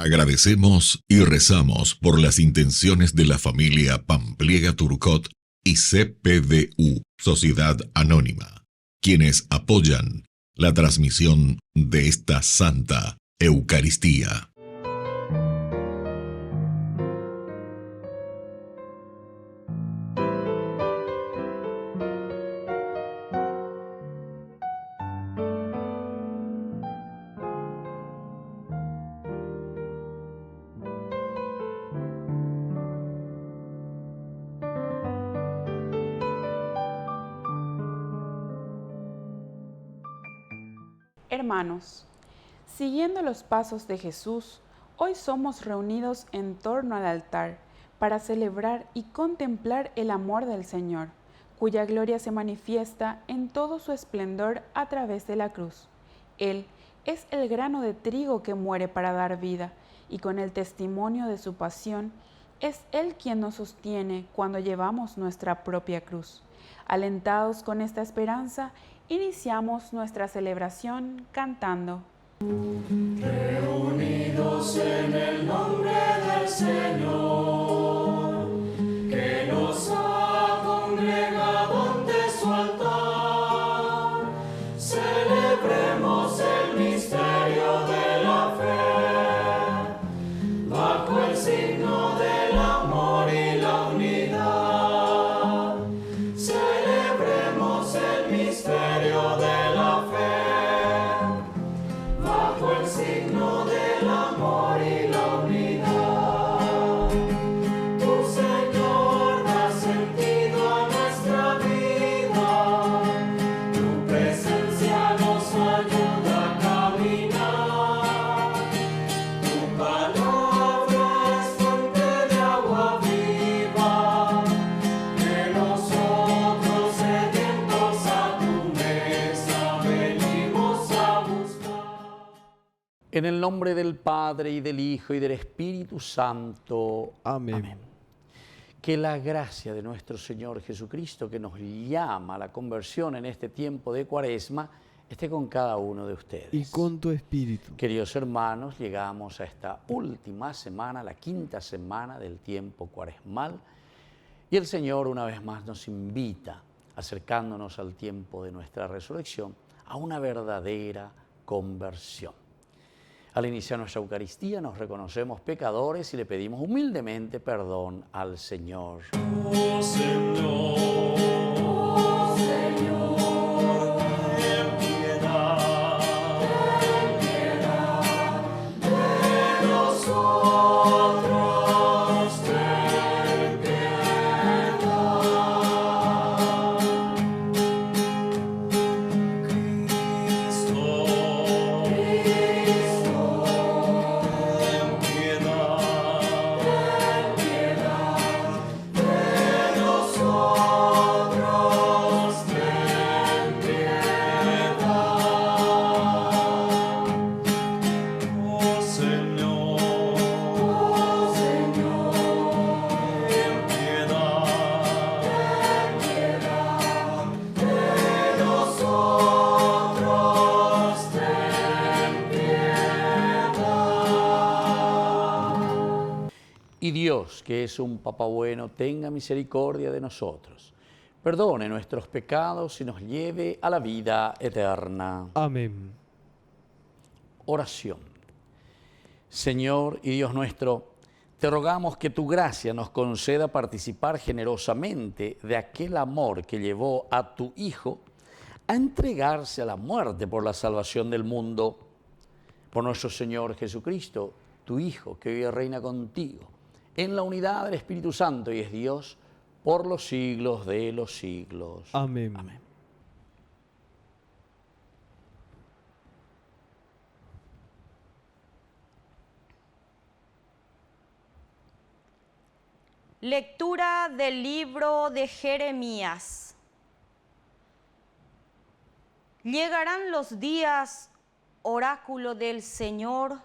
Agradecemos y rezamos por las intenciones de la familia Pampliega Turcot y CPDU, Sociedad Anónima, quienes apoyan la transmisión de esta Santa Eucaristía. Hermanos, siguiendo los pasos de Jesús, hoy somos reunidos en torno al altar para celebrar y contemplar el amor del Señor, cuya gloria se manifiesta en todo su esplendor a través de la cruz. Él es el grano de trigo que muere para dar vida, y con el testimonio de su pasión, es Él quien nos sostiene cuando llevamos nuestra propia cruz. Alentados con esta esperanza, iniciamos nuestra celebración cantando. Reunidos en el nombre del Señor, que nos ha congregado ante su altar, celebremos el misterio de la fe, bajo el signo del amor y la unidad. Celebremos el misterio de la fe, bajo el signo del amor y la unidad. Tu Señor da sentido a nuestra vida, tu presencia nos ayuda a caminar. Tu palabra es fuente de agua viva, que nosotros sedientos a tu mesa venimos a buscar. En el nombre del Padre, y del Hijo, y del Espíritu Santo. Amén. Que la gracia de nuestro Señor Jesucristo, que nos llama a la conversión en este tiempo de Cuaresma, esté con cada uno de ustedes. Y con tu espíritu. Queridos hermanos, llegamos a esta última semana, la quinta semana del tiempo cuaresmal, y el Señor una vez más nos invita, acercándonos al tiempo de nuestra resurrección, a una verdadera conversión. Al iniciar nuestra Eucaristía nos reconocemos pecadores y le pedimos humildemente perdón al Señor. Oh Señor, ten piedad de nosotros, ten piedad. Cristo, ten piedad de nosotros, ten piedad. Oh Señor, ten piedad de nosotros, ten piedad. Y Dios, que es un Papá bueno, tenga misericordia de nosotros, perdone nuestros pecados y nos lleve a la vida eterna. Amén. Oración. Señor y Dios nuestro, te rogamos que tu gracia nos conceda participar generosamente de aquel amor que llevó a tu Hijo a entregarse a la muerte por la salvación del mundo. Por nuestro Señor Jesucristo, tu Hijo, que hoy reina contigo, en la unidad del Espíritu Santo y es Dios por los siglos de los siglos. Amén. Amén. Lectura del libro de Jeremías. Llegarán los días, oráculo del Señor,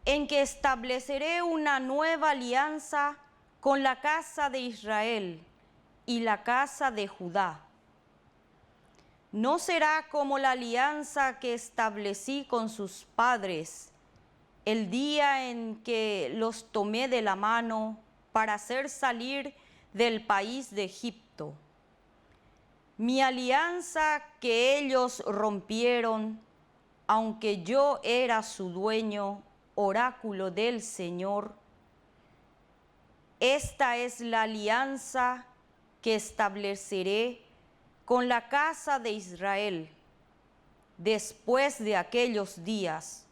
en que estableceré una nueva alianza con la casa de Israel y la casa de Judá. No será como la alianza que establecí con sus padres el día en que los tomé de la mano para hacer salir del país de Egipto. Mi alianza que ellos rompieron, aunque yo era su dueño, oráculo del Señor. Esta es la alianza que estableceré con la casa de Israel después de aquellos días,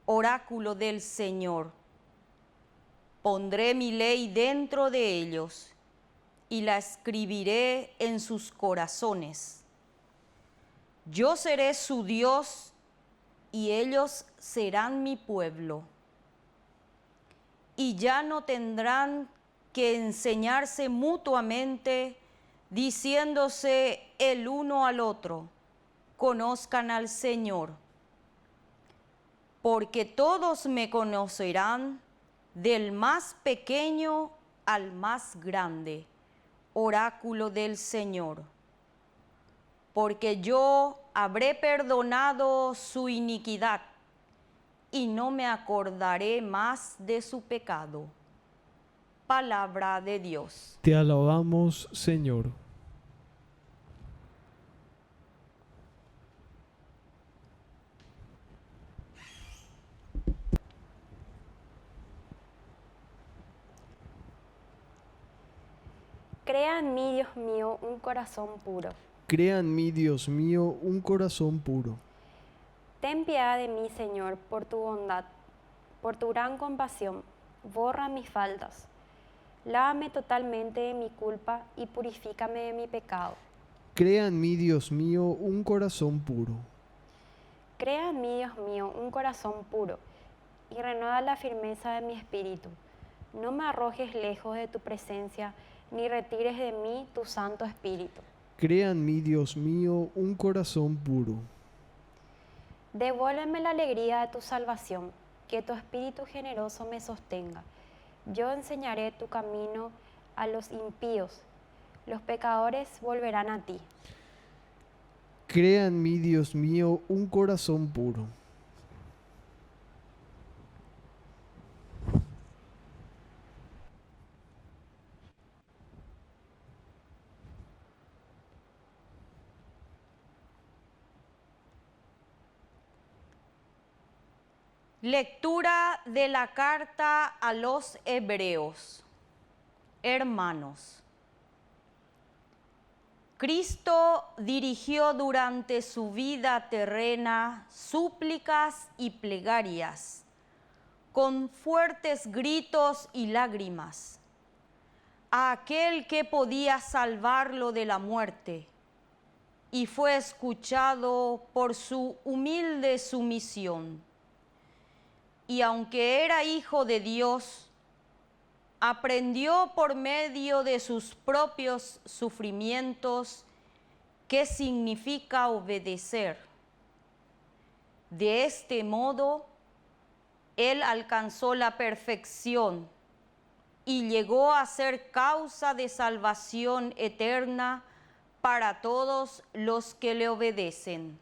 oráculo del Señor. Pondré mi ley dentro de ellos y la escribiré en sus corazones. Yo seré su Dios y ellos serán mi pueblo. Y ya no tendrán que enseñarse mutuamente, diciéndose el uno al otro, conozcan al Señor. Porque todos me conocerán, del más pequeño al más grande, oráculo del Señor. Porque yo habré perdonado su iniquidad y no me acordaré más de su pecado. Palabra de Dios. Te alabamos, Señor. Crea en mí, Dios mío, un corazón puro. Crea en mí, Dios mío, un corazón puro. Ten piedad de mí, Señor, por tu bondad, por tu gran compasión. Borra mis faltas. Lávame totalmente de mi culpa y purifícame de mi pecado. Crea en mí, Dios mío, un corazón puro. Crea en mí, Dios mío, un corazón puro y renueva la firmeza de mi espíritu. No me arrojes lejos de tu presencia, ni retires de mí tu Santo Espíritu. Crea en mí, Dios mío, un corazón puro. Devuélveme la alegría de tu salvación, que tu Espíritu generoso me sostenga. Yo enseñaré tu camino a los impíos, los pecadores volverán a ti. Crea en mí, Dios mío, un corazón puro. Lectura de la carta a los Hebreos. Hermanos, Cristo dirigió durante su vida terrena súplicas y plegarias, con fuertes gritos y lágrimas, a aquel que podía salvarlo de la muerte, y fue escuchado por su humilde sumisión. Y aunque era hijo de Dios, aprendió por medio de sus propios sufrimientos qué significa obedecer. De este modo, él alcanzó la perfección y llegó a ser causa de salvación eterna para todos los que le obedecen.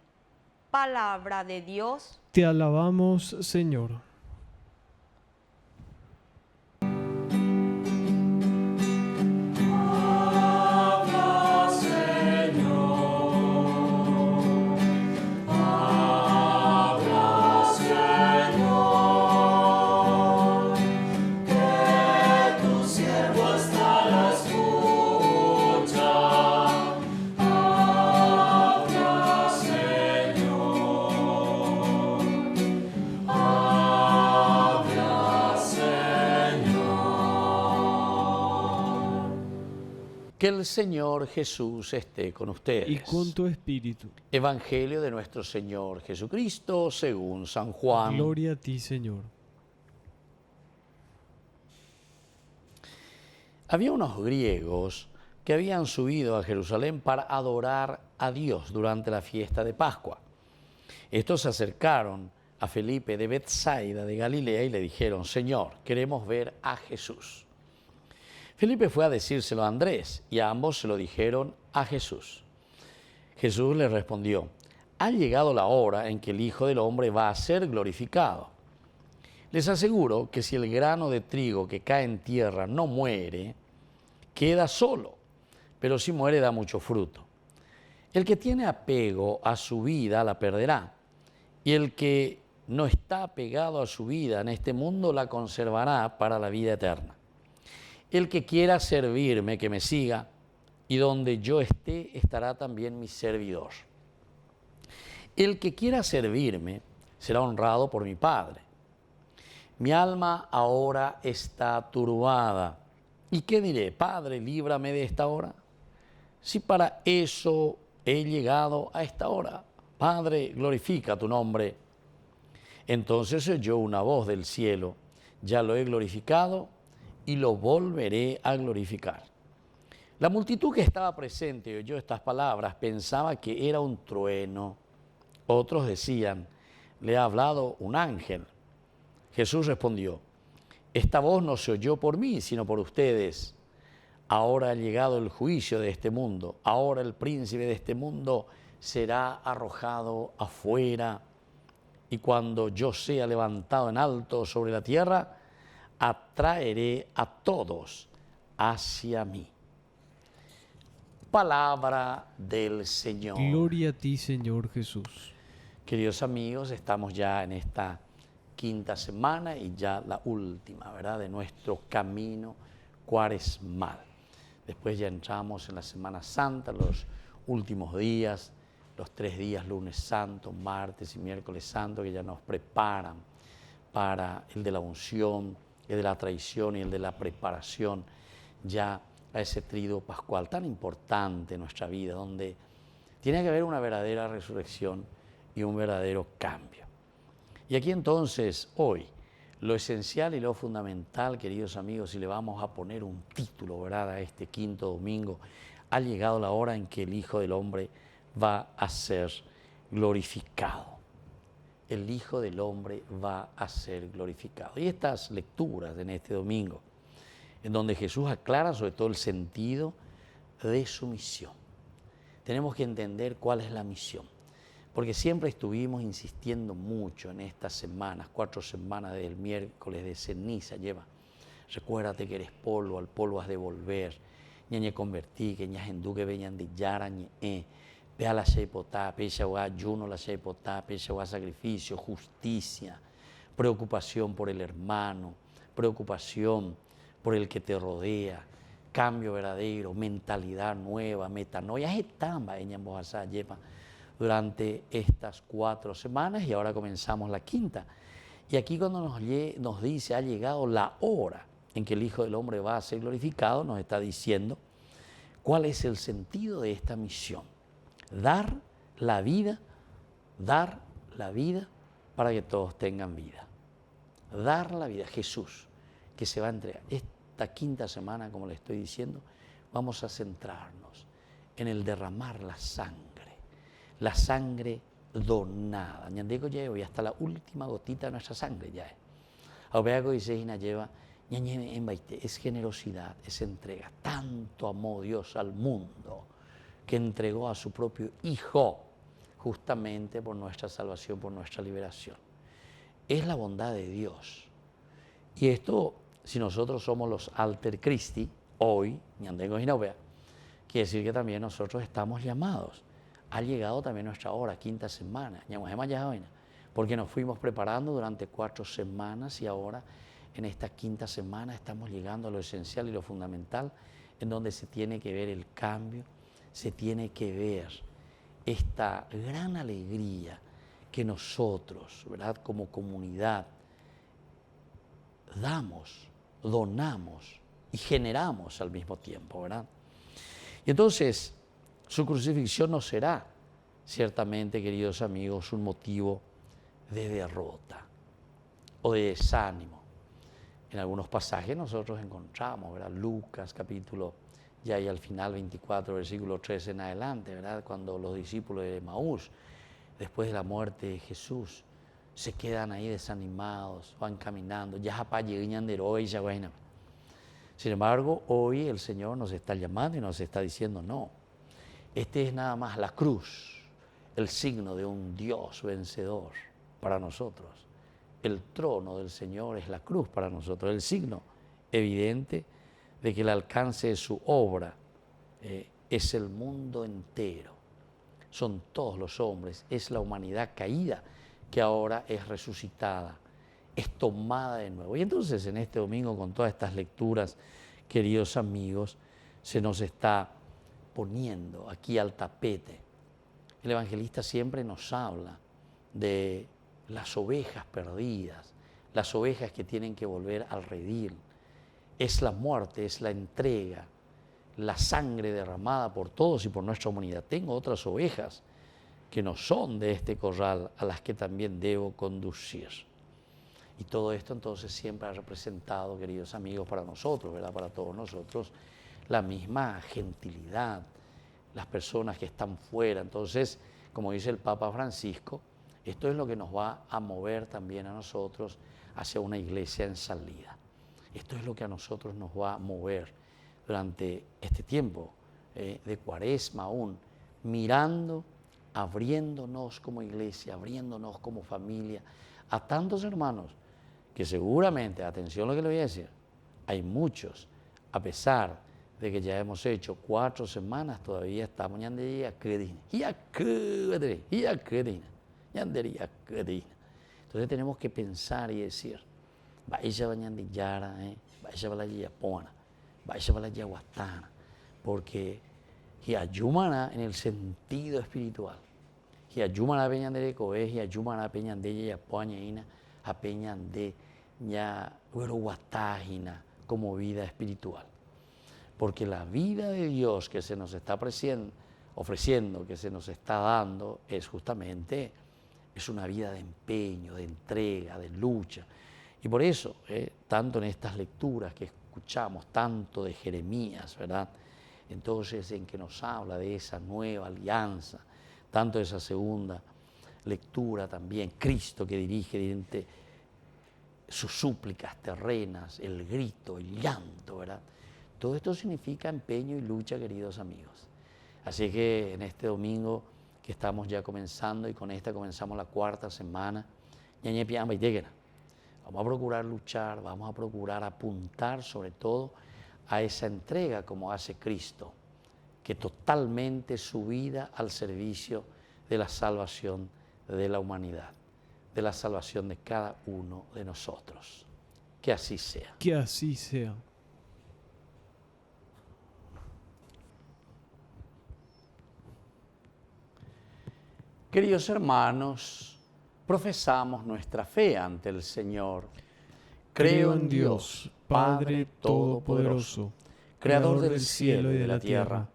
Palabra de Dios. Te alabamos, Señor. Habla, Señor. Habla, Señor. Que tu siervo está a la escucha. Habla, Señor. Habla, Señor. Que el Señor Jesús esté con ustedes. Y con tu espíritu. Evangelio de nuestro Señor Jesucristo según San Juan. Gloria a ti, Señor. Había unos griegos que habían subido a Jerusalén para adorar a Dios durante la fiesta de Pascua. Estos se acercaron a Felipe de Betsaida de Galilea y le dijeron: Señor, queremos ver a Jesús. Felipe fue a decírselo a Andrés y a ambos se lo dijeron a Jesús. Jesús les respondió: ha llegado la hora en que el Hijo del Hombre va a ser glorificado. Les aseguro que si el grano de trigo que cae en tierra no muere, queda solo, pero si muere da mucho fruto. El que tiene apego a su vida la perderá, y el que no está apegado a su vida en este mundo la conservará para la vida eterna. El que quiera servirme, que me siga, y donde yo esté, estará también mi servidor. El que quiera servirme será honrado por mi Padre. Mi alma ahora está turbada. ¿Y qué diré? Padre, líbrame de esta hora. Si para eso he llegado a esta hora, Padre, glorifica tu nombre. Entonces oyó una voz del cielo, ya lo he glorificado y lo volveré a glorificar. La multitud que estaba presente y oyó estas palabras pensaba que era un trueno. Otros decían, le ha hablado un ángel. Jesús respondió, esta voz no se oyó por mí, sino por ustedes. Ahora ha llegado el juicio de este mundo. Ahora el príncipe de este mundo será arrojado afuera. Y cuando yo sea levantado en alto sobre la tierra, atraeré a todos hacia mí. Palabra del Señor. Gloria a ti, Señor Jesús. Queridos amigos, estamos ya en esta quinta semana y ya la última, ¿verdad?, de nuestro camino cuaresmal. Después ya entramos en la Semana Santa, los últimos días, los 3 días, lunes santo, martes y miércoles santo, que ya nos preparan para el de la unción, el de la traición y el de la preparación ya a ese triduo pascual tan importante en nuestra vida, donde tiene que haber una verdadera resurrección y un verdadero cambio. Y aquí entonces, hoy, lo esencial y lo fundamental, queridos amigos, si le vamos a poner un título, ¿verdad?, a este quinto domingo, ha llegado la hora en que el Hijo del Hombre va a ser glorificado. El Hijo del Hombre va a ser glorificado. Y estas lecturas en este domingo, en donde Jesús aclara sobre todo el sentido de su misión. Tenemos que entender cuál es la misión, porque siempre estuvimos insistiendo mucho en estas semanas, 4 semanas del miércoles de ceniza lleva. Recuérdate que eres polvo, al polvo has de volver. Ñañe convertí, que ñas endú que veñan de yara ñe. Vea la sheipotá, pecha wa ayuno la sheipotá, pecha wa sacrificio, justicia, preocupación por el hermano, preocupación por el que te rodea, cambio verdadero, mentalidad nueva, metanoia, etamba en Yambojasá lleva durante estas 4 semanas y ahora comenzamos la quinta. Y aquí cuando nos dice ha llegado la hora en que el Hijo del Hombre va a ser glorificado, nos está diciendo cuál es el sentido de esta misión. Dar la vida para que todos tengan vida. Dar la vida, Jesús, que se va a entregar. Esta quinta semana, como le estoy diciendo, vamos a centrarnos en el derramar la sangre donada. Ñandego llevo y hasta la última gotita de nuestra sangre ya es. Aubego y Seina lleva, es generosidad, es entrega. Tanto amó Dios al mundo que entregó a su propio Hijo justamente por nuestra salvación, por nuestra liberación. Es la bondad de Dios. Y esto, si nosotros somos los Alter Christi, hoy, Ñandego y Naubea, quiere decir que también nosotros estamos llamados. Ha llegado también nuestra hora, quinta semana, porque nos fuimos preparando durante 4 semanas y ahora en esta quinta semana estamos llegando a lo esencial y lo fundamental, en donde se tiene que ver el cambio, se tiene que ver esta gran alegría que nosotros, ¿verdad?, como comunidad, damos, donamos y generamos al mismo tiempo, ¿verdad? Y entonces, su crucifixión no será, ciertamente, queridos amigos, un motivo de derrota o de desánimo. En algunos pasajes nosotros encontramos, ¿verdad?, Lucas capítulo, ya ahí al final 24, versículo 13 en adelante, ¿verdad?, cuando los discípulos de Emaús, después de la muerte de Jesús, se quedan ahí desanimados, van caminando, ya sin embargo, hoy el Señor nos está llamando y nos está diciendo, no, este es nada más la cruz, el signo de un Dios vencedor para nosotros. el trono del Señor es la cruz para nosotros, el signo evidente de que el alcance de su obra es el mundo entero. Son todos los hombres, es la humanidad caída que ahora es resucitada, es tomada de nuevo. Y entonces en este domingo, con todas estas lecturas, queridos amigos, se nos está poniendo aquí al tapete. El evangelista siempre nos habla de las ovejas perdidas, las ovejas que tienen que volver al redil. Es la muerte, es la entrega, la sangre derramada por todos y por nuestra humanidad. Tengo otras ovejas que no son de este corral, a las que también debo conducir. Y todo esto entonces siempre ha representado, queridos amigos, para nosotros, ¿verdad? Para todos nosotros, la misma gentilidad, las personas que están fuera. Entonces, como dice el Papa Francisco, esto es lo que nos va a mover también a nosotros hacia una iglesia en salida. Esto es lo que a nosotros nos va a mover durante este tiempo de Cuaresma aún, mirando, abriéndonos como iglesia, abriéndonos como familia a tantos hermanos que seguramente, atención a lo que le voy a decir, hay muchos, a pesar de que ya hemos hecho 4 semanas, todavía estamos entonces tenemos que pensar y decir, vaya bañando yara, vaya para la yapona, vaya para la yaguatana, porque ayumana en el sentido espiritual, ayumana peñandere coe, ayumana peñandere yapoañaina, a peñande ya guatágina como vida espiritual. Porque la vida de Dios que se nos está ofreciendo, que se nos está dando, es justamente una vida de empeño, de entrega, de lucha. Y por eso, tanto en estas lecturas que escuchamos, tanto de Jeremías, ¿verdad? Entonces, en que nos habla de esa nueva alianza, tanto de esa segunda lectura también, Cristo que dirige sus súplicas terrenas, el grito, el llanto, ¿verdad? Todo esto significa empeño y lucha, queridos amigos. Así que en este domingo que estamos ya comenzando, y con esta comenzamos la 4ª semana, vamos a procurar luchar, vamos a procurar apuntar sobre todo a esa entrega como hace Cristo, que totalmente su vida al servicio de la salvación de la humanidad, de la salvación de cada uno de nosotros. Que así sea. Que así sea. Queridos hermanos, profesamos nuestra fe ante el Señor. Creo en Dios, Padre Todopoderoso, Creador del cielo y de la tierra.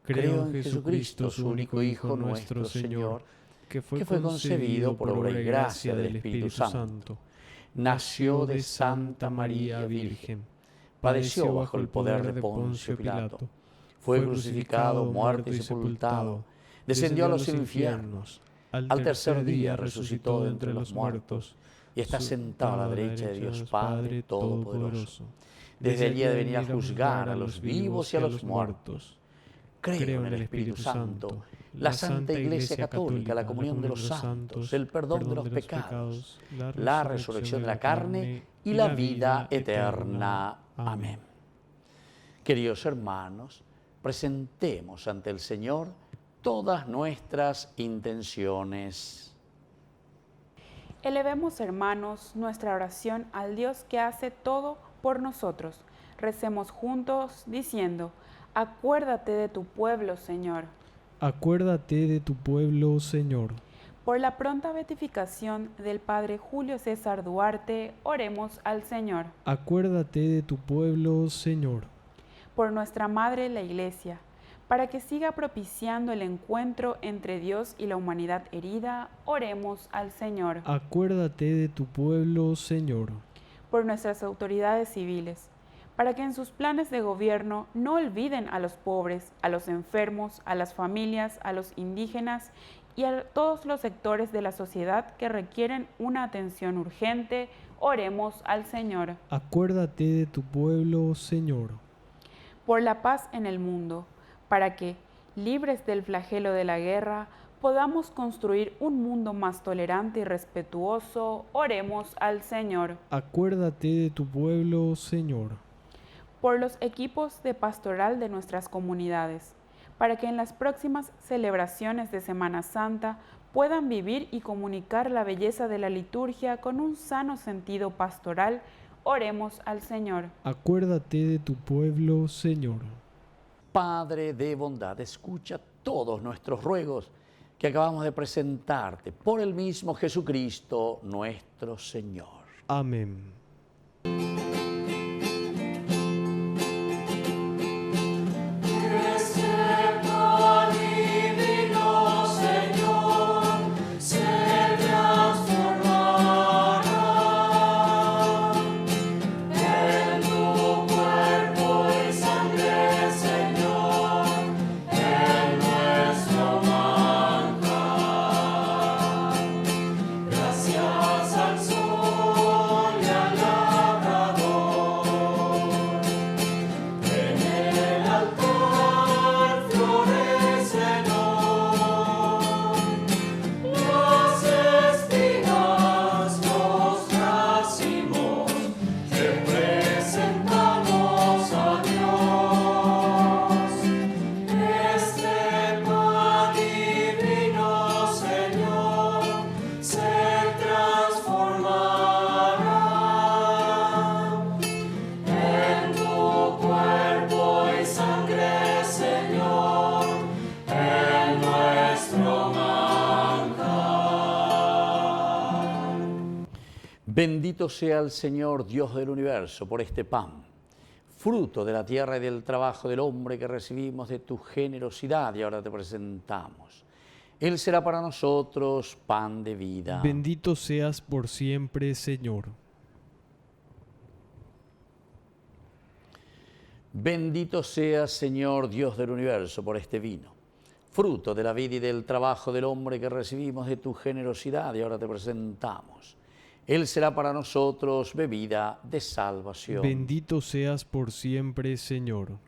Creo en Jesucristo, su único Hijo, nuestro Señor, que fue concebido por obra y gracia del Espíritu Santo. Nació de Santa María Virgen. Padeció bajo el poder de Poncio Pilato. Fue crucificado, muerto y sepultado. Descendió a los infiernos. Al tercer día resucitó de entre los muertos y está sentado a la derecha de Dios Padre Todopoderoso. Desde allí ha de venir a juzgar a los vivos y a los muertos. Creo en el Espíritu Santo, la Santa Iglesia Católica, la comunión de los santos, el perdón de los pecados, la resurrección de la carne y la vida eterna. Amén. Queridos hermanos, presentemos ante el Señor todas nuestras intenciones. Elevemos, hermanos, nuestra oración al Dios que hace todo por nosotros. Recemos juntos diciendo: acuérdate de tu pueblo, Señor. Acuérdate de tu pueblo, Señor. Por la pronta beatificación del Padre Julio César Duarte, oremos al Señor. Acuérdate de tu pueblo, Señor. Por nuestra Madre la Iglesia, para que siga propiciando el encuentro entre Dios y la humanidad herida, oremos al Señor. Acuérdate de tu pueblo, Señor. Por nuestras autoridades civiles, para que en sus planes de gobierno no olviden a los pobres, a los enfermos, a las familias, a los indígenas y a todos los sectores de la sociedad que requieren una atención urgente, oremos al Señor. Acuérdate de tu pueblo, Señor. Por la paz en el mundo, para que, libres del flagelo de la guerra, podamos construir un mundo más tolerante y respetuoso, oremos al Señor. Acuérdate de tu pueblo, Señor. Por los equipos de pastoral de nuestras comunidades, para que en las próximas celebraciones de Semana Santa puedan vivir y comunicar la belleza de la liturgia con un sano sentido pastoral, oremos al Señor. Acuérdate de tu pueblo, Señor. Padre de bondad, escucha todos nuestros ruegos que acabamos de presentarte por el mismo Jesucristo nuestro Señor. Amén. Bendito sea el Señor, Dios del universo, por este pan, fruto de la tierra y del trabajo del hombre que recibimos de tu generosidad y ahora te presentamos. Él será para nosotros pan de vida. Bendito seas por siempre, Señor. Bendito seas, Señor, Dios del universo, por este vino, fruto de la vida y del trabajo del hombre que recibimos de tu generosidad y ahora te presentamos. Él será para nosotros bebida de salvación. Bendito seas por siempre, Señor.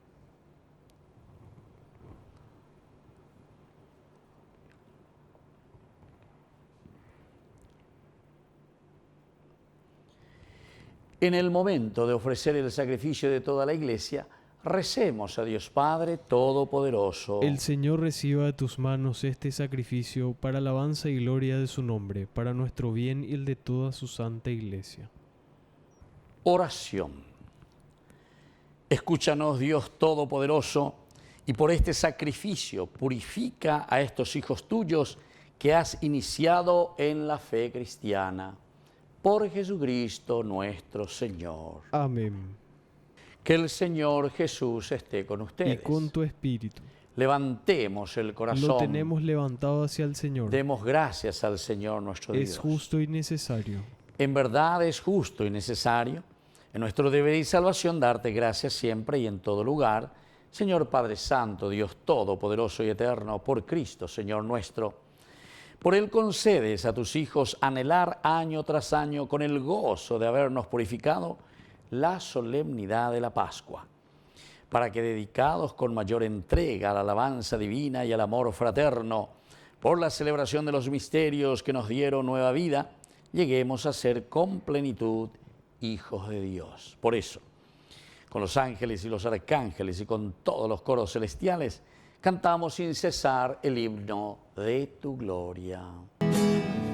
En el momento de ofrecer el sacrificio de toda la Iglesia, recemos a Dios Padre Todopoderoso. El Señor reciba de tus manos este sacrificio para alabanza y gloria de su nombre, para nuestro bien y el de toda su santa Iglesia. Oración. Escúchanos, Dios Todopoderoso, y por este sacrificio purifica a estos hijos tuyos que has iniciado en la fe cristiana. Por Jesucristo nuestro Señor. Amén. Que el Señor Jesús esté con ustedes. Y con tu espíritu. Levantemos el corazón. Lo tenemos levantado hacia el Señor. Demos gracias al Señor nuestro Dios. Es justo y necesario. En verdad es justo y necesario, en nuestro deber y salvación, darte gracias siempre y en todo lugar, Señor Padre Santo, Dios Todopoderoso y Eterno, por Cristo, Señor nuestro. Por Él concedes a tus hijos anhelar año tras año con el gozo de habernos purificado la solemnidad de la Pascua, para que dedicados con mayor entrega a la alabanza divina y al amor fraterno, por la celebración de los misterios que nos dieron nueva vida, lleguemos a ser con plenitud hijos de Dios. Por eso, con los ángeles y los arcángeles y con todos los coros celestiales, cantamos sin cesar el himno de tu gloria.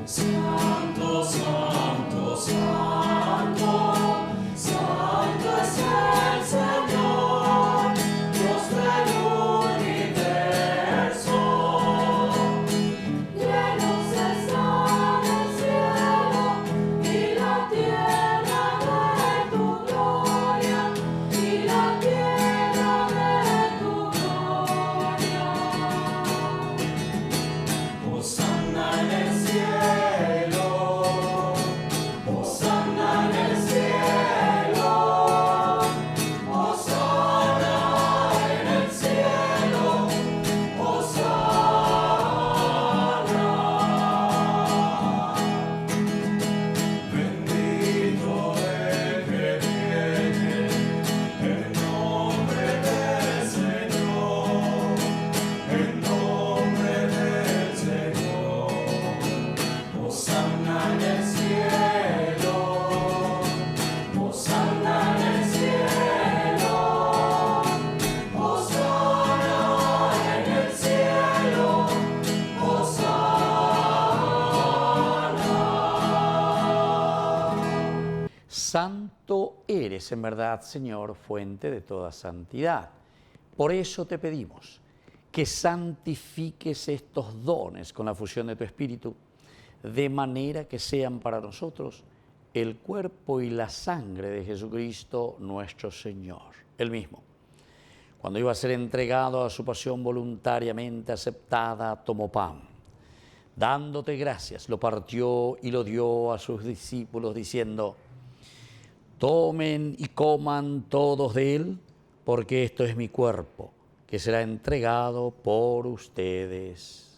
Santo, santo, santo, santo es el Señor, Dios del universo. Llenos están el cielo y la tierra de tu gloria, y la tierra de tu gloria. Hosanna en el cielo, Hosanna en el cielo, es en verdad, Señor, fuente de toda santidad. Por eso te pedimos que santifiques estos dones con la fusión de tu Espíritu, de manera que sean para nosotros el cuerpo y la sangre de Jesucristo nuestro Señor. Él mismo, cuando iba a ser entregado a su pasión voluntariamente aceptada, tomó pan. Dándote gracias, lo partió y lo dio a sus discípulos, diciendo: tomen y coman todos de él, porque esto es mi cuerpo, que será entregado por ustedes.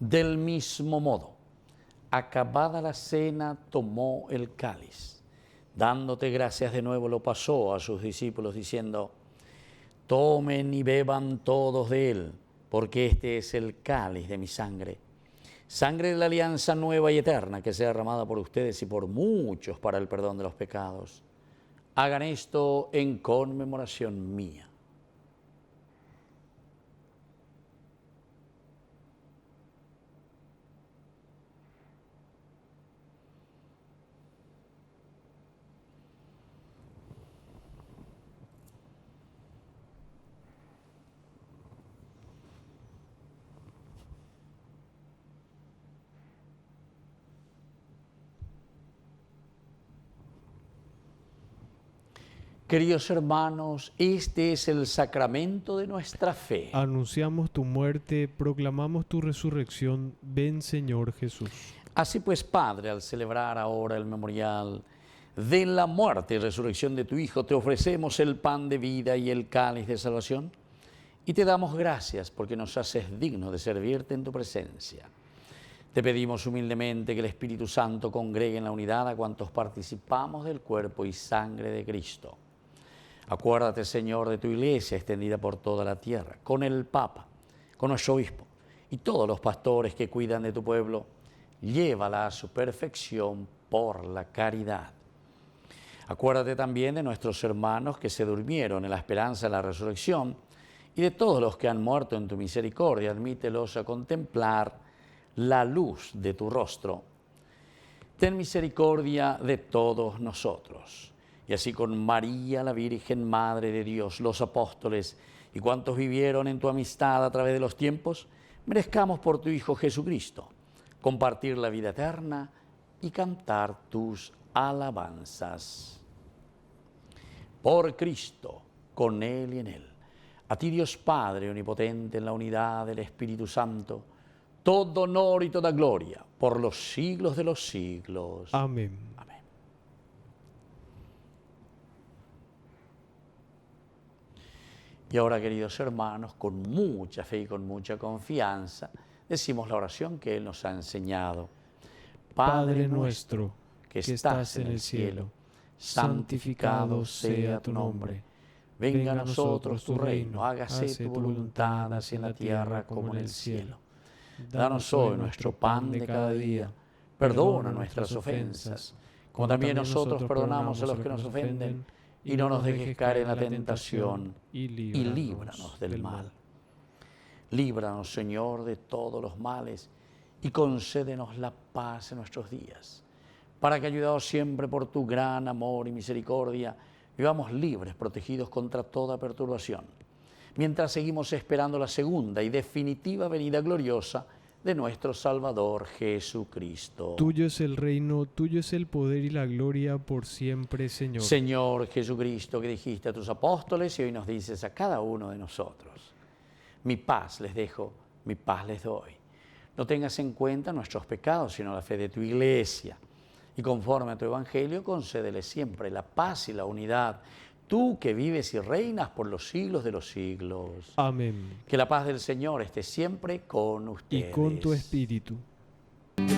Del mismo modo, acabada la cena, tomó el cáliz. Dándote gracias de nuevo, lo pasó a sus discípulos, diciendo: tomen y beban todos de él, porque este es el cáliz de mi sangre. Sangre de la alianza nueva y eterna, que sea derramada por ustedes y por muchos para el perdón de los pecados. Hagan esto en conmemoración mía. Queridos hermanos, este es el sacramento de nuestra fe. Anunciamos tu muerte, proclamamos tu resurrección. Ven, Señor Jesús. Así pues, Padre, al celebrar ahora el memorial de la muerte y resurrección de tu Hijo, te ofrecemos el pan de vida y el cáliz de salvación, y te damos gracias porque nos haces dignos de servirte en tu presencia. Te pedimos humildemente que el Espíritu Santo congregue en la unidad a cuantos participamos del cuerpo y sangre de Cristo. Acuérdate, Señor, de tu iglesia extendida por toda la tierra, con el Papa, con nuestro obispo y todos los pastores que cuidan de tu pueblo. Llévala a su perfección por la caridad. Acuérdate también de nuestros hermanos que se durmieron en la esperanza de la resurrección y de todos los que han muerto en tu misericordia. Admítelos a contemplar la luz de tu rostro. Ten misericordia de todos nosotros. Y así con María, la Virgen Madre de Dios, los apóstoles y cuantos vivieron en tu amistad a través de los tiempos, merezcamos por tu Hijo Jesucristo compartir la vida eterna y cantar tus alabanzas. Por Cristo, con Él y en Él, a ti Dios Padre omnipotente en la unidad del Espíritu Santo, todo honor y toda gloria por los siglos de los siglos. Amén. Y ahora, queridos hermanos, con mucha fe y con mucha confianza, decimos la oración que Él nos ha enseñado. Padre nuestro, que estás en el cielo, santificado sea tu nombre. Venga a nosotros tu reino, hágase tu voluntad, así en la tierra como en el cielo. Danos hoy nuestro pan de cada día. Perdona nuestras ofensas, como también nosotros perdonamos a los que nos ofenden. Y no nos dejes caer en la tentación, y líbranos del mal. Líbranos, Señor, de todos los males, y concédenos la paz en nuestros días, para que, ayudados siempre por tu gran amor y misericordia, vivamos libres, protegidos contra toda perturbación, mientras seguimos esperando la segunda y definitiva venida gloriosa de nuestro Salvador Jesucristo. Tuyo es el reino, tuyo es el poder y la gloria por siempre, Señor. Señor Jesucristo, que dijiste a tus apóstoles y hoy nos dices a cada uno de nosotros: mi paz les dejo, mi paz les doy. No tengas en cuenta nuestros pecados, sino la fe de tu iglesia. Y conforme a tu evangelio, concédele siempre la paz y la unidad. Tú que vives y reinas por los siglos de los siglos. Amén. Que la paz del Señor esté siempre con ustedes. Y con tu espíritu. Envío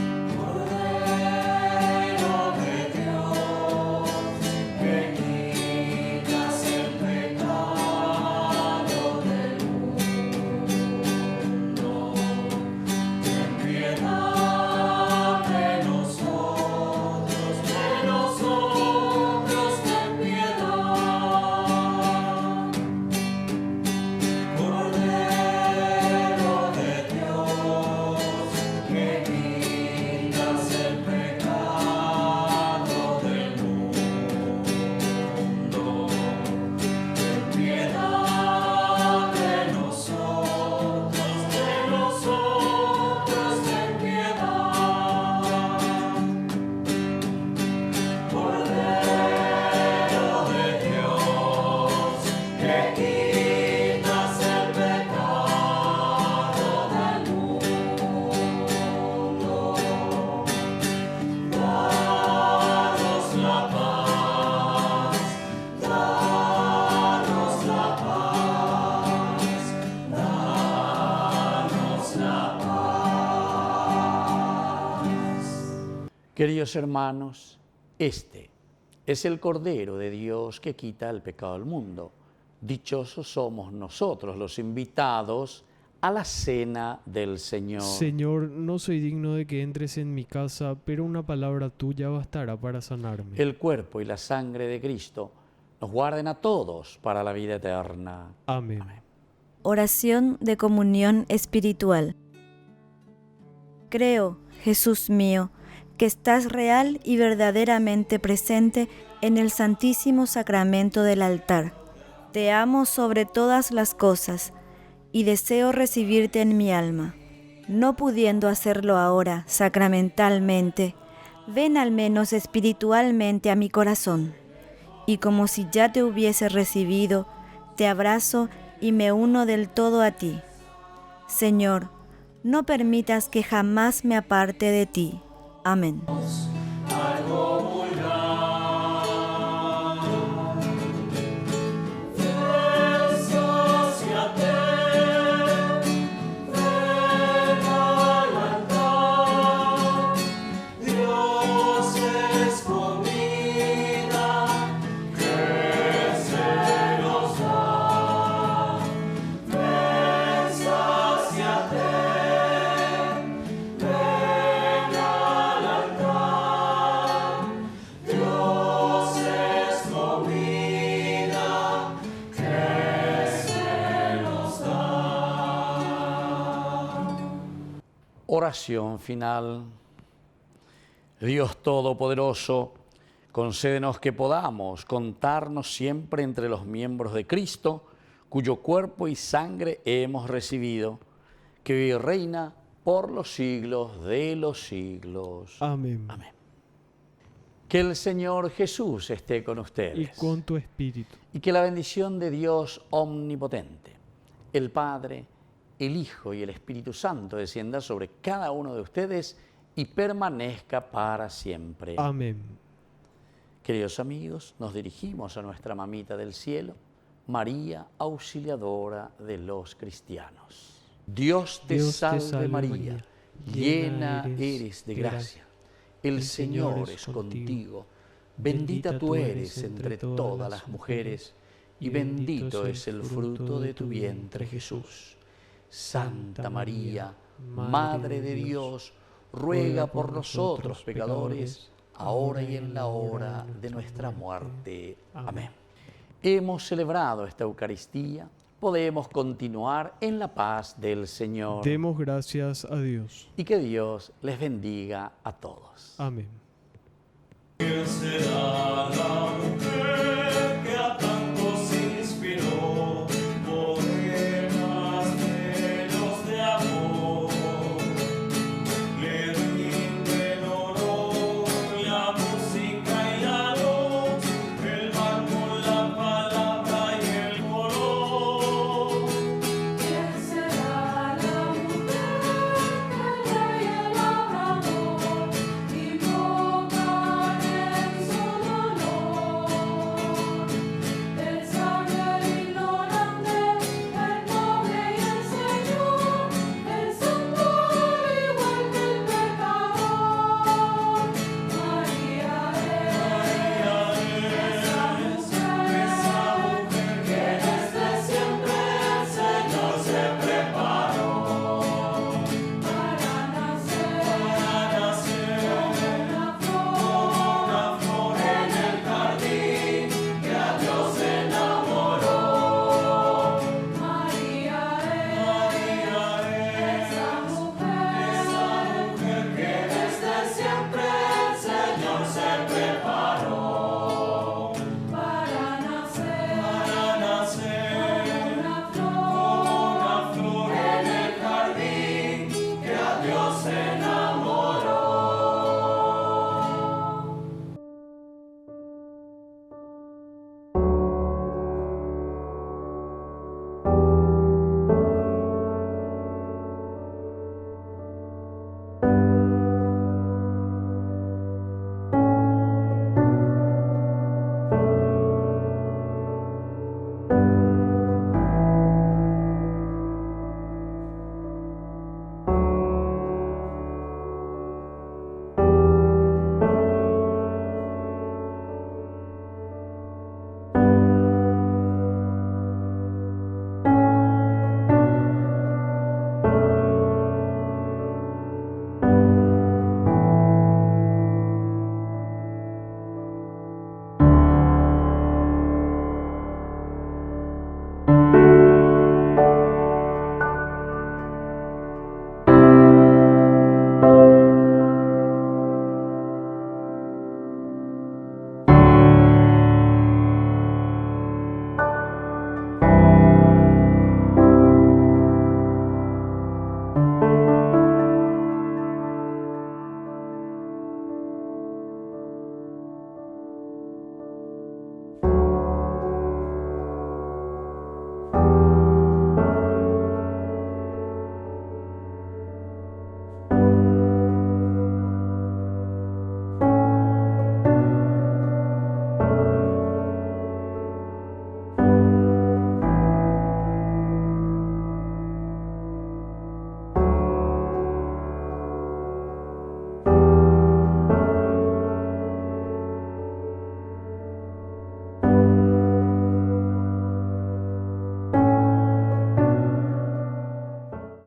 Queridos hermanos, este es el Cordero de Dios que quita el pecado del mundo. Dichosos somos nosotros los invitados a la cena del Señor. Señor, no soy digno de que entres en mi casa, pero una palabra tuya bastará para sanarme. El cuerpo y la sangre de Cristo nos guarden a todos para la vida eterna. Amén. Oración de comunión espiritual. Creo, Jesús mío, que estás real y verdaderamente presente en el Santísimo Sacramento del altar. Te amo sobre todas las cosas y deseo recibirte en mi alma. No pudiendo hacerlo ahora sacramentalmente, ven al menos espiritualmente a mi corazón. Y como si ya te hubiese recibido, te abrazo y me uno del todo a ti. Señor, no permitas que jamás me aparte de ti. Amén. Oración final. Dios Todopoderoso, concédenos que podamos contarnos siempre entre los miembros de Cristo, cuyo cuerpo y sangre hemos recibido, que vive y reina por los siglos de los siglos. Amén. Amén. Que el Señor Jesús esté con ustedes. Y con tu espíritu. Y que la bendición de Dios omnipotente, el Padre, el Hijo y el Espíritu Santo descienda sobre cada uno de ustedes y permanezca para siempre. Amén. Queridos amigos, nos dirigimos a nuestra mamita del cielo, María, auxiliadora de los cristianos. Dios te salve María, llena eres de gracia. El Señor es contigo. Bendita tú eres entre todas las mujeres y bendito es el fruto de tu vientre, Jesús. Santa María, Madre de Dios, ruega por nosotros pecadores, ahora y en la hora de nuestra muerte. Amén. Hemos celebrado esta Eucaristía, podemos continuar en la paz del Señor. Demos gracias a Dios. Y que Dios les bendiga a todos. Amén. ¿Quién será la mujer que a tantos inspiró? Poemas llenos de amor. Le rinden honor la música y la luz, el barco, la palabra y el color. ¿Quién será la mujer que el rey el labrador invocan en su dolor? El sabio, el ignorante, el pobre y el Señor, el santo al igual que el pecador. María es esa mujer que desde siempre el Señor se preparó para nacer como una flor en el jardín que a Dios enamoró. María es esa mujer que desde siempre el Señor se preparó.